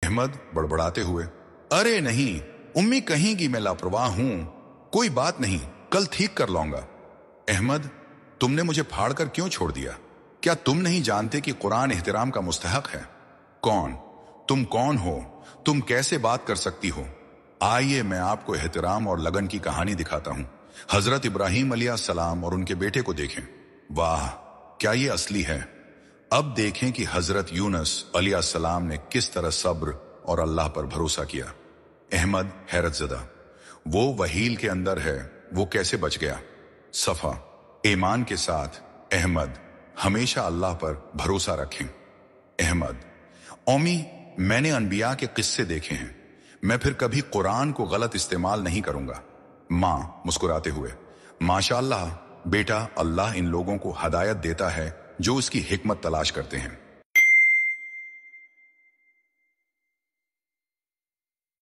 احمد بڑبڑاتے ہوئے، ارے نہیں، امی کہیں گی میں لاپرواہ ہوں، کوئی بات نہیں، کل ٹھیک کر لاؤں گا۔ احمد، تم نے مجھے پھاڑ کر کیوں چھوڑ دیا؟ کیا تم نہیں جانتے کہ قرآن احترام کا مستحق ہے؟ کون؟ تم کون ہو؟ تم کیسے بات کر سکتی ہو؟ آئیے میں آپ کو احترام اور لگن کی کہانی دکھاتا ہوں۔ حضرت ابراہیم علیہ السلام اور ان کے بیٹے کو دیکھیں۔ واہ، کیا یہ اصلی ہے؟ اب دیکھیں کہ حضرت یونس علیہ السلام نے کس طرح صبر اور اللہ پر بھروسہ کیا۔ احمد حیرت زدہ، وہ وحیل کے اندر ہے، وہ کیسے بچ گیا؟ صفحہ ایمان کے ساتھ احمد ہمیشہ اللہ پر بھروسہ رکھیں۔ احمد، اومی، میں نے انبیاء کے قصے دیکھے ہیں، میں پھر کبھی قرآن کو غلط استعمال نہیں کروں گا۔ ماں مسکراتے ہوئے، ماشاءاللہ بیٹا، اللہ ان لوگوں کو ہدایت دیتا ہے جو اس کی حکمت تلاش کرتے ہیں۔